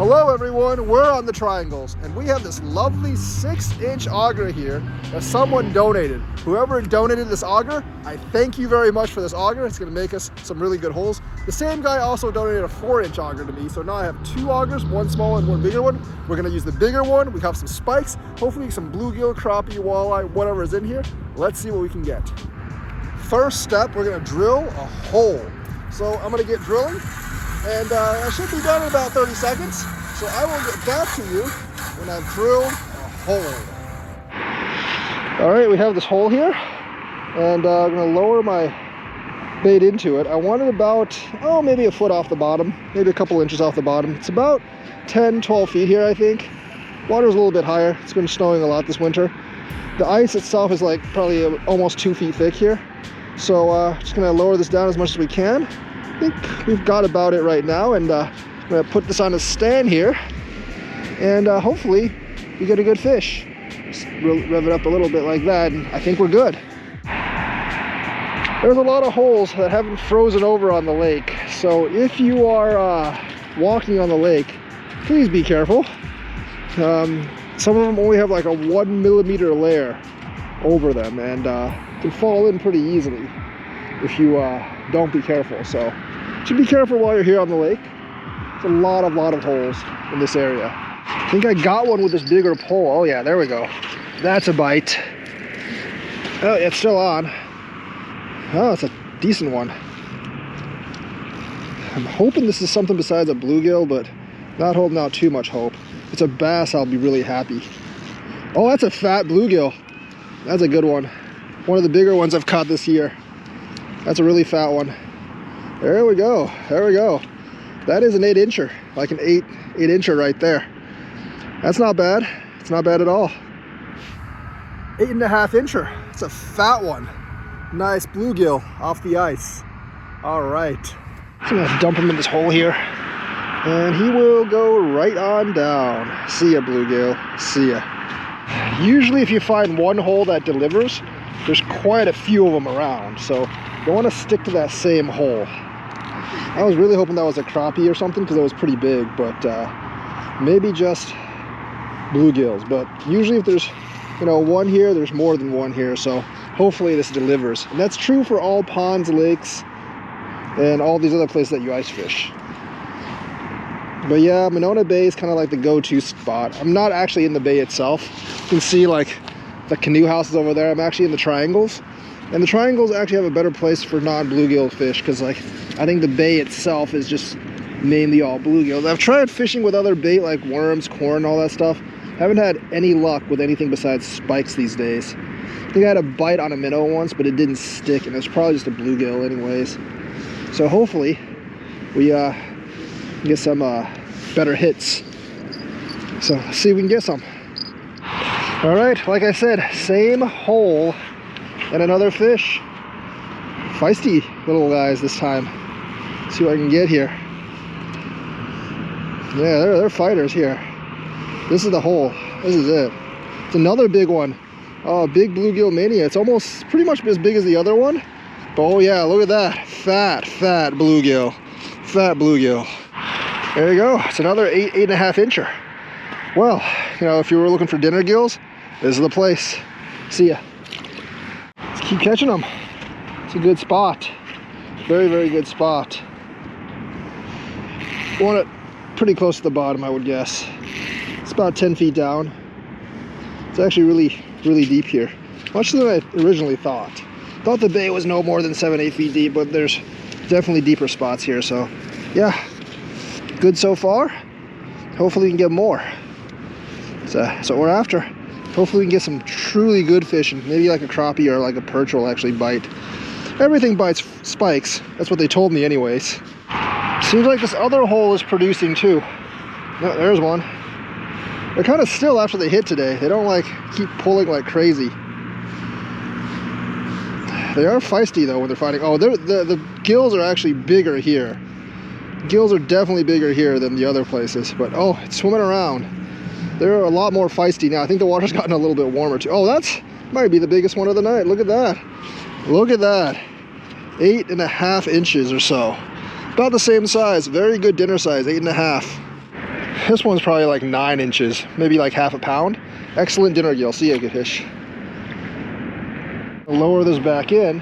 Hello everyone, we're on the Triangles, and we have this lovely 6-inch auger here that someone donated. Whoever donated this auger, I thank you very much for this auger. It's gonna make us some really good holes. The same guy also donated a 4-inch auger to me, so now I have 2 augers, one small and one bigger one. We're gonna use the bigger one. We have some spikes, hopefully some bluegill, crappie, walleye, whatever is in here. Let's see what we can get. First step, we're gonna drill a hole. So I'm gonna get drilling. And I should be done in about 30 seconds. So I will get back to you when I've drilled a hole. All right, we have this hole here. And I'm gonna lower my bait into it. I want it about, maybe a foot off the bottom, maybe a couple inches off the bottom. It's about 10, 12 feet here, I think. Water's a little bit higher. It's been snowing a lot this winter. The ice itself is like probably almost 2 feet thick here. So just gonna lower this down as much as we can. I think we've got about it right now, and I'm gonna put this on a stand here, and hopefully we get a good fish. Just rev it up a little bit like that, and I think we're good. There's a lot of holes that haven't frozen over on the lake, so if you are walking on the lake, please be careful. Some of them only have like a 1 millimeter layer over them, and can fall in pretty easily if you don't be careful. So should be careful while you're here on the lake. There's a lot of holes in this area. I think I got one with this bigger pole. Oh yeah, there we go. That's a bite. Oh, it's still on. Oh, it's a decent one. I'm hoping this is something besides a bluegill, but not holding out too much hope. If it's a bass, I'll be really happy. Oh, that's a fat bluegill. That's a good one. One of the bigger ones I've caught this year. That's a really fat one. There we go. There we go. That is an 8-incher, like an 8-incher right there. That's not bad. It's not bad at all. 8.5-incher. It's a fat one. Nice bluegill off the ice. All right. I'm gonna dump him in this hole here, and he will go right on down. See ya, bluegill. See ya. Usually, if you find one hole that delivers, there's quite a few of them around, so you want to stick to that same hole. I was really hoping that was a crappie or something because it was pretty big, but maybe just bluegills. But usually if there's, one here, there's more than one here, so hopefully this delivers. And that's true for all ponds, lakes, and all these other places that you ice fish. But yeah, Monona Bay is kind of like the go-to spot. I'm not actually in the bay itself. You can see like the canoe houses over there. I'm actually in the Triangles. And the Triangles actually have a better place for non-bluegill fish, because like I think the bay itself is just mainly all bluegills. I've tried fishing with other bait like worms, corn, all that stuff. Haven't had any luck with anything besides spikes these days. I think I had a bite on a minnow once, but it didn't stick, and it's probably just a bluegill anyways. So hopefully we get some better hits. So let's see if we can get some. All right, like I said, same hole and another fish. Feisty little guys this time. Let's see what I can get here. Yeah, they're fighters here. This is the hole. This is it. It's another big one. Oh, big bluegill mania. It's almost pretty much as big as the other one. But oh yeah, look at that. Fat bluegill. Fat bluegill. There you go. It's another 8.5-incher. Well, if you were looking for dinner gills, this is the place. See ya. Let's keep catching them. It's a good spot. Very, very good spot. Want it pretty close to the bottom, I would guess. It's about 10 feet down. It's actually really, really deep here. Much than I originally thought. Thought the bay was no more than 7-8 feet deep, but there's definitely deeper spots here. So yeah, good so far. Hopefully we can get more. So that's what we're after. Hopefully we can get some truly good fishing. Maybe like a crappie or like a perch will actually bite. Everything bites spikes. That's what they told me anyways. Seems like this other hole is producing too. No, there's one. They're kind of still after they hit today. They don't like keep pulling like crazy. They are feisty though when they're fighting. Oh, the gills are actually bigger here. Gills are definitely bigger here than the other places. But oh, it's swimming around. They're a lot more feisty now. I think the water's gotten a little bit warmer too. Oh, that's might be the biggest one of the night. Look at that. Look at that. 8.5 inches or so. About the same size. Very good dinner size, 8.5. This one's probably like 9 inches, maybe like half a pound. Excellent dinner gill. See ya, good fish. I'll lower this back in.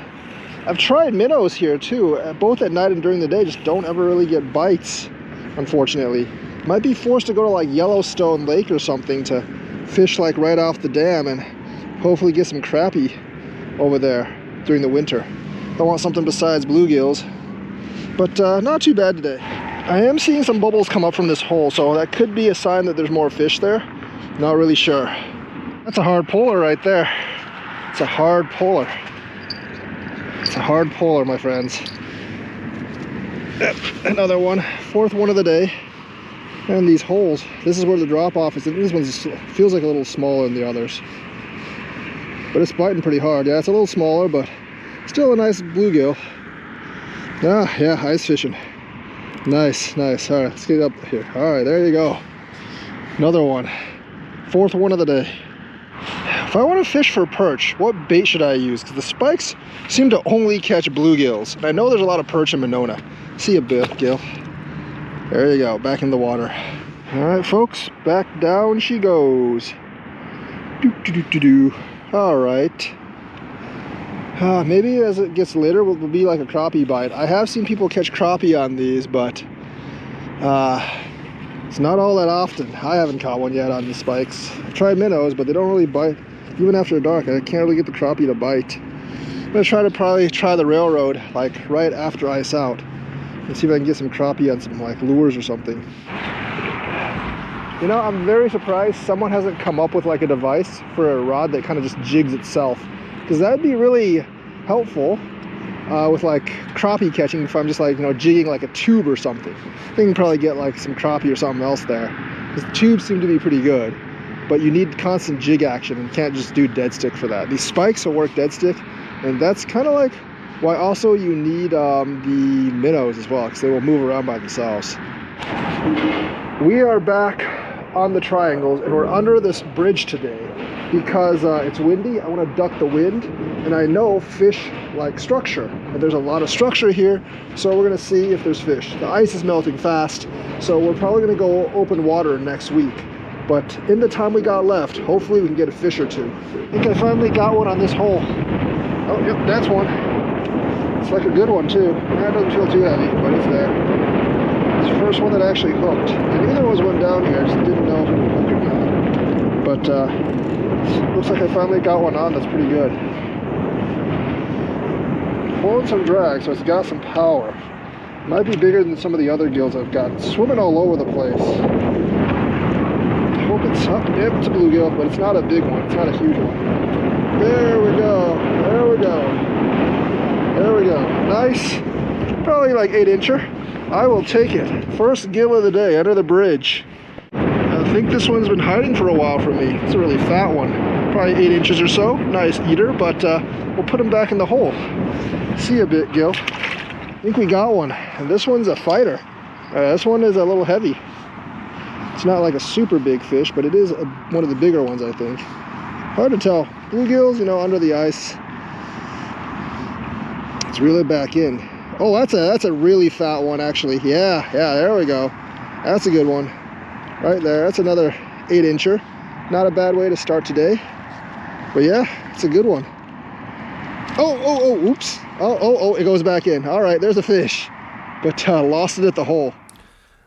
I've tried minnows here too, both at night and during the day, just don't ever really get bites, unfortunately. Might be forced to go to like Yellowstone Lake or something to fish like right off the dam and hopefully get some crappie over there during the winter. I want something besides bluegills, but not too bad today. I am seeing some bubbles come up from this hole, so that could be a sign that there's more fish there. Not really sure. That's a hard polar right there. It's a hard polar. It's a hard polar, my friends. Yep, another one. 4th one of the day. And these holes, this is where the drop off is. This one feels like a little smaller than the others. But it's biting pretty hard. Yeah, it's a little smaller, but still a nice bluegill. Ah, yeah, ice fishing. Nice, nice. All right, let's get up here. All right, there you go. Another one. 4th one of the day. If I want to fish for perch, what bait should I use? Because the spikes seem to only catch bluegills. And I know there's a lot of perch in Monona. See a bit, Gil. There you go, back in the water. All right, folks, back down she goes. All right. Maybe as it gets later, will be like a crappie bite. I have seen people catch crappie on these, but it's not all that often. I haven't caught one yet on the spikes. I've tried minnows, but they don't really bite. Even after dark, I can't really get the crappie to bite. I'm gonna probably try the railroad, like right after ice out. And see if I can get some crappie on some like lures or something. You know, I'm very surprised someone hasn't come up with like a device for a rod that kind of just jigs itself. Because that'd be really helpful with like crappie catching if I'm just like, you know, jigging like a tube or something. I think you can probably get like some crappie or something else there. Because the tubes seem to be pretty good. But you need constant jig action and you can't just do dead stick for that. These spikes will work dead stick. And that's kind of like why also you need the minnows as well, because they will move around by themselves. We are back on the triangles and we're under this bridge today because it's windy. I want to duck the wind, and I know fish like structure, and there's a lot of structure here, so we're going to see if there's fish. The ice is melting fast, so we're probably going to go open water next week. But in the time we got left, hopefully we can get a fish or two. I think I finally got one on this hole. Oh, yep, that's one. It's like a good one too. It doesn't feel too heavy, but it's there. It's the first one that actually hooked. And neither was one down here, I just didn't know if it would hook or not. But looks like I finally got one on that's pretty good. Pulling some drag, so it's got some power. Might be bigger than some of the other gills I've got. It's swimming all over the place. I hope it's up. Yep, it's a bluegill, but it's not a big one. It's not a huge one. There we go. There we go. There we go. Nice. Probably like 8-incher. I will take it. First gill of the day under the bridge. I think this one's been hiding for a while from me. It's a really fat one. Probably 8 inches or so. Nice eater, but we'll put him back in the hole. See you a bit, Gil. I think we got one. And this one's a fighter. This one is a little heavy. It's not like a super big fish, but it is one of the bigger ones, I think. Hard to tell. Bluegills, you know, under the ice. Let's reel it back in. Oh, that's a really fat one, actually. Yeah, there we go. That's a good one. Right there. That's another 8-incher. Not a bad way to start today. But yeah, it's a good one. Oh, oops. Oh, it goes back in. All right, there's a fish. But lost it at the hole.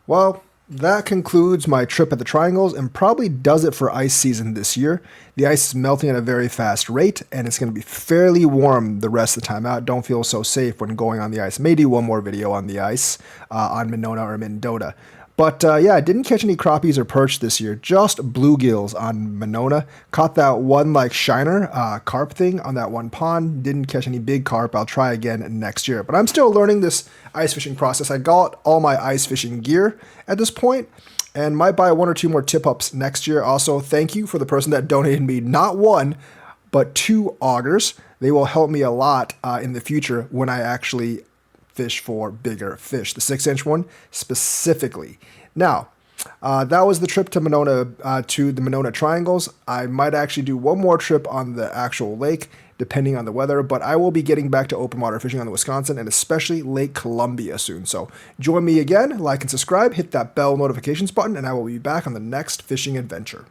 Well, that concludes my trip at the Triangles and probably does it for ice season this year. The ice is melting at a very fast rate, and it's going to be fairly warm the rest of the time out. Don't feel so safe when going on the ice. May do one more video on the ice on Monona or Mendota. But yeah, I didn't catch any crappies or perch this year, just bluegills on Monona. Caught that one like shiner carp thing on that one pond. Didn't catch any big carp. I'll try again next year. But I'm still learning this ice fishing process. I got all my ice fishing gear at this point and might buy 1 or 2 more tip-ups next year. Also, thank you for the person that donated me not 1, but 2 augers. They will help me a lot in the future when I actually fish for bigger fish, the 6-inch one specifically. Now, that was the trip to Monona, to the Monona Triangles. I might actually do one more trip on the actual lake, depending on the weather. But I will be getting back to open water fishing on the Wisconsin and especially Lake Columbia soon. So join me again, like and subscribe, hit that bell notifications button, and I will be back on the next fishing adventure.